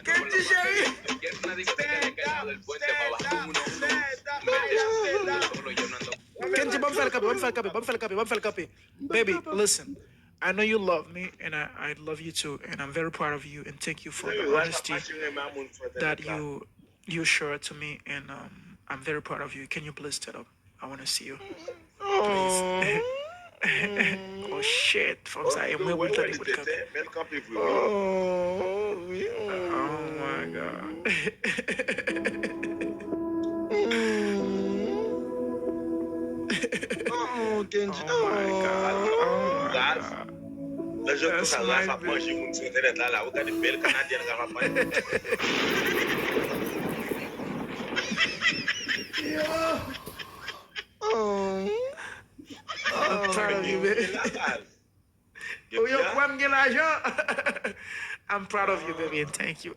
Kedji, chérie. Kenji, bum fel copy. Baby, listen. I know you love me, and I love you too, and I'm very proud of you, and thank you for the honesty that you showed to me, and I'm very proud of you. Can you please stand up? I want to see you, please. Oh shit, from I am where we thought it would come. Oh my god. Oh, Kenji. Oh my god. Oh my god. Le jour que That's ça my va manger mon sur internet là, vous regardez belle canadienne qui va manger. Oh. I'm proud of you, baby. Oh, yo, I'm proud of you, baby, and thank you.